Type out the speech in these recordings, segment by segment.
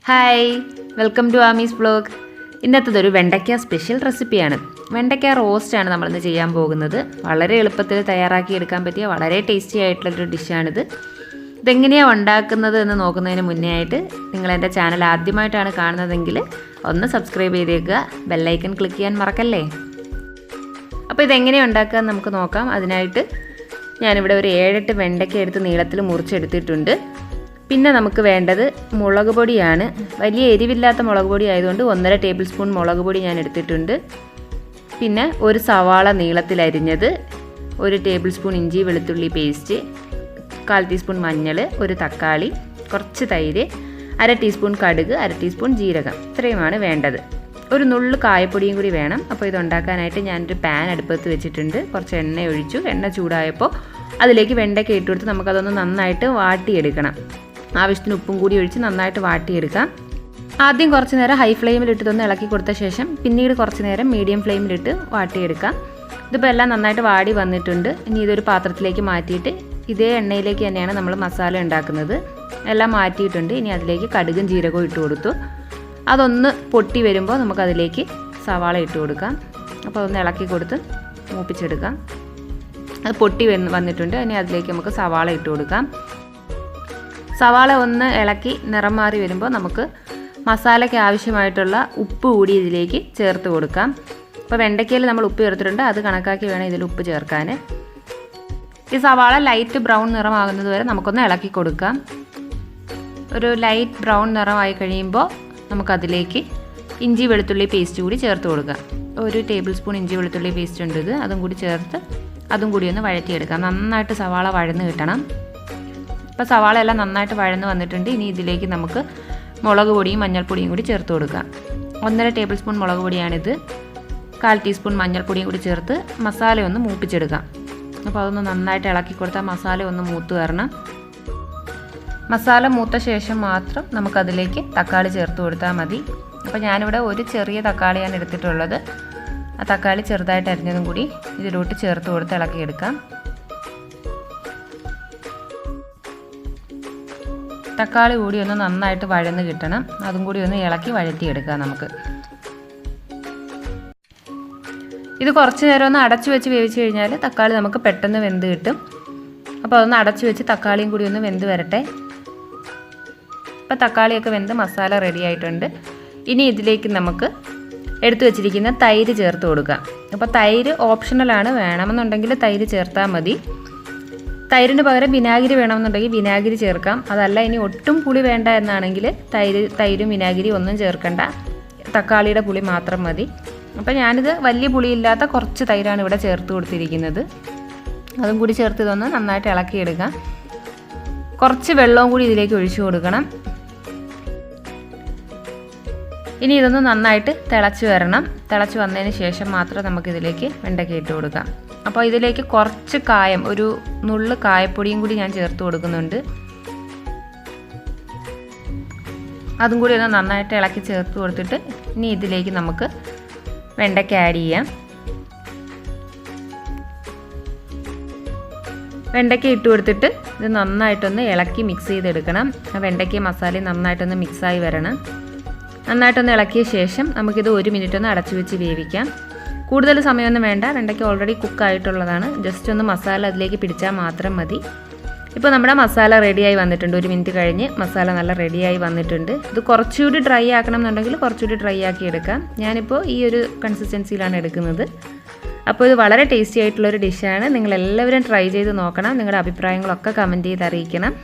Hi, welcome to ആമീസ് vlog. ഇന്നത്തേതൊരു വെണ്ടയ്ക്ക സ്പെഷ്യൽ റെസിപ്പിയാണ്. വെണ്ടയ്ക്ക റോസ്റ്റാണ് നമ്മളിന്ന് ചെയ്യാൻ പോകുന്നത്. വളരെ എളുപ്പത്തിൽ തയ്യാറാക്കിയെടുക്കാൻ പറ്റിയ വളരെ ടേസ്റ്റി ആയിട്ടുള്ളൊരു ഡിഷാണിത്. ഇതെങ്ങനെയാണ് ഉണ്ടാക്കുന്നത് എന്ന് നോക്കുന്നതിന് മുന്നേ ആയിട്ട് നിങ്ങൾ എൻ്റെ ചാനൽ ആദ്യമായിട്ടാണ് കാണുന്നതെങ്കിൽ ഒന്ന് സബ്സ്ക്രൈബ് ചെയ്തേക്കുക, ബെല്ലൈക്കൺ ക്ലിക്ക് ചെയ്യാൻ മറക്കല്ലേ. അപ്പോൾ ഇതെങ്ങനെയാണ് ഉണ്ടാക്കുക എന്ന് നമുക്ക് നോക്കാം. അതിനായിട്ട് ഞാനിവിടെ ഒരു 7-8 വെണ്ടയ്ക്ക എടുത്ത് നീളത്തിൽ മുറിച്ചെടുത്തിട്ടുണ്ട്. പിന്നെ നമുക്ക് വേണ്ടത് മുളക് പൊടിയാണ്. വലിയ എരിവില്ലാത്ത മുളക് പൊടി ആയതുകൊണ്ട് 1.5 ടേബിൾ സ്പൂൺ മുളക് പൊടി ഞാൻ എടുത്തിട്ടുണ്ട്. പിന്നെ ഒരു സവാള നീളത്തിൽ അരിഞ്ഞത്, 1 ടേബിൾ സ്പൂൺ ഇഞ്ചി വെളുത്തുള്ളി പേസ്റ്റ്, 1/4 ടീസ്പൂൺ മഞ്ഞൾ, ഒരു തക്കാളി, കുറച്ച് തൈര്, 1/2 ടീസ്പൂൺ കടുക്, 1/2 ടീസ്പൂൺ ജീരകം. ഇത്രയുമാണ് വേണ്ടത്. ഒരു നുള്ളു കായപ്പൊടിയും കൂടി വേണം. അപ്പോൾ ഇതുണ്ടാക്കാനായിട്ട് ഞാനൊരു പാൻ അടുപ്പത്ത് വെച്ചിട്ടുണ്ട്. കുറച്ച് എണ്ണ ഒഴിച്ചു. എണ്ണ ചൂടായപ്പോൾ അതിലേക്ക് വെണ്ടയ്ക്ക ഇട്ട് കൊടുത്ത് നമുക്കതൊന്ന് നന്നായിട്ട് വാട്ടിയെടുക്കണം. ആവശ്യത്തിന് ഉപ്പും കൂടി ഒഴിച്ച് നന്നായിട്ട് വാട്ടിയെടുക്കാം. ആദ്യം കുറച്ച് നേരം ഹൈ ഫ്ലെയിമിലിട്ടൊന്ന് ഇളക്കി കൊടുത്ത ശേഷം പിന്നീട് കുറച്ച് നേരം മീഡിയം ഫ്ലെയിമിലിട്ട് വാട്ടിയെടുക്കാം. ഇതിപ്പോൾ എല്ലാം നന്നായിട്ട് വാടി വന്നിട്ടുണ്ട്. ഇനി ഇതൊരു പാത്രത്തിലേക്ക് മാറ്റിയിട്ട് ഇതേ എണ്ണയിലേക്ക് തന്നെയാണ് നമ്മൾ മസാല ഉണ്ടാക്കുന്നത്. എല്ലാം മാറ്റിയിട്ടുണ്ട്. ഇനി അതിലേക്ക് കടുകും ജീരകവും ഇട്ട് കൊടുത്തു. അതൊന്ന് പൊട്ടി വരുമ്പോൾ നമുക്കതിലേക്ക് സവാള ഇട്ട് കൊടുക്കാം. അപ്പോൾ അതൊന്ന് ഇളക്കി കൊടുത്ത് മൂപ്പിച്ചെടുക്കാം. അത് പൊട്ടി വന്നിട്ടുണ്ട്. ഇനി അതിലേക്ക് നമുക്ക് സവാള ഇട്ട് കൊടുക്കാം. സവാള ഒന്ന് ഇളക്കി നിറം മാറി വരുമ്പോൾ നമുക്ക് മസാലയ്ക്ക് ആവശ്യമായിട്ടുള്ള ഉപ്പ് കൂടി ഇതിലേക്ക് ചേർത്ത് കൊടുക്കാം. ഇപ്പോൾ വെണ്ടയ്ക്കയിൽ നമ്മൾ ഉപ്പ് ചേർത്തിട്ടുണ്ട്. അത് കണക്കാക്കി വേണം ഇതിൽ ഉപ്പ് ചേർക്കാൻ. ഈ സവാള ലൈറ്റ് ബ്രൗൺ നിറമാകുന്നത് വരെ നമുക്കൊന്ന് ഇളക്കി കൊടുക്കാം. ഒരു ലൈറ്റ് ബ്രൗൺ നിറമായി കഴിയുമ്പോൾ നമുക്കതിലേക്ക് ഇഞ്ചി വെളുത്തുള്ളി പേസ്റ്റ് കൂടി ചേർത്ത് കൊടുക്കാം. 1 ടേബിൾ സ്പൂൺ ഇഞ്ചി വെളുത്തുള്ളി പേസ്റ്റ് ഉണ്ട് ഇത്. അതും കൂടി ചേർത്ത് അതും കൂടി ഒന്ന് വഴറ്റിയെടുക്കാം. നന്നായിട്ട് സവാള വഴന്ന് കിട്ടണം. ഇപ്പോൾ സവാള എല്ലാം നന്നായിട്ട് വഴന്ന് വന്നിട്ടുണ്ട്. ഇനി ഇതിലേക്ക് നമുക്ക് മുളക് പൊടിയും മഞ്ഞൾപ്പൊടിയും കൂടി ചേർത്ത് കൊടുക്കാം. 1.5 ടേബിൾ സ്പൂൺ മുളക് പൊടിയാണിത്. 1/4 ടീസ്പൂൺ മഞ്ഞൾപ്പൊടിയും കൂടി ചേർത്ത് മസാല ഒന്ന് മൂപ്പിച്ചെടുക്കാം. അപ്പോൾ അതൊന്ന് നന്നായിട്ട് ഇളക്കി കൊടുത്താൽ മസാല ഒന്ന് മൂത്ത് വരണം. മസാല മൂത്ത ശേഷം മാത്രം നമുക്കതിലേക്ക് തക്കാളി ചേർത്ത് കൊടുത്താൽ മതി. അപ്പോൾ ഞാനിവിടെ ഒരു ചെറിയ തക്കാളിയാണ് എടുത്തിട്ടുള്ളത്. ആ തക്കാളി ചെറുതായിട്ട് അരിഞ്ഞതും കൂടി ഇതിലോട്ട് ചേർത്ത് കൊടുത്ത് ഇളക്കിയെടുക്കാം. തക്കാളി കൂടി ഒന്ന് നന്നായിട്ട് വഴന്ന് കിട്ടണം. അതും കൂടി ഒന്ന് ഇളക്കി വഴറ്റിയെടുക്കാം നമുക്ക്. ഇത് കുറച്ച് നേരം ഒന്ന് അടച്ചു വെച്ച് വേവിച്ച് കഴിഞ്ഞാൽ തക്കാളി നമുക്ക് പെട്ടെന്ന് വെന്ത് കിട്ടും. അപ്പോൾ അതൊന്ന് അടച്ചു വെച്ച് തക്കാളിയും കൂടി ഒന്ന് വെന്ത് വരട്ടെ. ഇപ്പോൾ തക്കാളിയൊക്കെ വെന്ത് മസാല റെഡി ആയിട്ടുണ്ട്. ഇനി ഇതിലേക്ക് നമുക്ക് എടുത്തു വെച്ചിരിക്കുന്ന തൈര് ചേർത്ത് കൊടുക്കാം. അപ്പോൾ തൈര് ഓപ്ഷണലാണ്. വേണമെന്നുണ്ടെങ്കിൽ തൈര് ചേർത്താൽ മതി. തൈരിന് പകരം വിനാഗിരി വേണമെന്നുണ്ടെങ്കിൽ വിനാഗിരി ചേർക്കാം. അതല്ല ഇനി ഒട്ടും പുളി വേണ്ട എന്നാണെങ്കിൽ തൈരും വിനാഗിരി ഒന്നും ചേർക്കണ്ട. തക്കാളിയുടെ പുളി മാത്രം മതി. അപ്പോൾ ഞാനിത് വലിയ പുളിയില്ലാത്ത കുറച്ച് തൈരാണ് ഇവിടെ ചേർത്ത് കൊടുത്തിരിക്കുന്നത്. അതും കൂടി ചേർത്ത് ഇതൊന്ന് നന്നായിട്ട് ഇളക്കിയെടുക്കാം. കുറച്ച് വെള്ളവും കൂടി ഇതിലേക്ക് ഒഴിച്ചു കൊടുക്കണം. ഇനി ഇതൊന്ന് നന്നായിട്ട് തിളച്ച് വരണം. തിളച്ച് വന്നതിന് ശേഷം മാത്രം നമുക്കിതിലേക്ക് വെണ്ടയ്ക്ക ഇട്ട് കൊടുക്കാം. അപ്പോൾ ഇതിലേക്ക് കുറച്ച് കായം, ഒരു നുള്ളു കായപ്പൊടിയും കൂടി ഞാൻ ചേർത്ത് കൊടുക്കുന്നുണ്ട്. അതും കൂടി ഒന്ന് നന്നായിട്ട് ഇളക്കി ചേർത്ത് കൊടുത്തിട്ട് ഇനി ഇതിലേക്ക് നമുക്ക് വെണ്ടയ്ക്ക ആഡ് ചെയ്യാം. വെണ്ടയ്ക്ക ഇട്ട് കൊടുത്തിട്ട് ഇത് നന്നായിട്ടൊന്ന് ഇളക്കി മിക്സ് ചെയ്തെടുക്കണം. വെണ്ടയ്ക്ക മസാലയും നന്നായിട്ടൊന്ന് മിക്സായി വരണം. നന്നായിട്ടൊന്ന് ഇളക്കിയ ശേഷം നമുക്കിത് 1 മിനിറ്റ് ഒന്ന് അടച്ചു വെച്ച് വേവിക്കാം. കൂടുതൽ സമയമൊന്നും വേണ്ട. വെണ്ടയ്ക്ക ഓൾറെഡി കുക്കായിട്ടുള്ളതാണ്. ജസ്റ്റ് ഒന്ന് മസാല അതിലേക്ക് പിടിച്ചാൽ മാത്രം മതി. ഇപ്പോൾ നമ്മുടെ മസാല റെഡിയായി വന്നിട്ടുണ്ട്. 1 മിനിറ്റ് കഴിഞ്ഞ് മസാല നല്ല റെഡിയായി വന്നിട്ടുണ്ട്. ഇത് കുറച്ചുകൂടി ഡ്രൈ ആക്കണം എന്നുണ്ടെങ്കിൽ കുറച്ചുകൂടി ഡ്രൈ ആക്കി എടുക്കാം. ഞാനിപ്പോൾ ഈ ഒരു കൺസിസ്റ്റൻസിയിലാണ് എടുക്കുന്നത്. അപ്പോൾ ഇത് വളരെ ടേസ്റ്റി ആയിട്ടുള്ളൊരു ഡിഷാണ്. നിങ്ങളെല്ലാവരും ട്രൈ ചെയ്ത് നോക്കണം. നിങ്ങളുടെ അഭിപ്രായങ്ങളൊക്കെ കമൻറ്റ് ചെയ്ത് അറിയിക്കണം.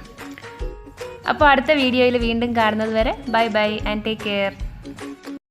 അപ്പോൾ അടുത്ത വീഡിയോയിൽ വീണ്ടും കാണുന്നത് വരെ bye bye and take care.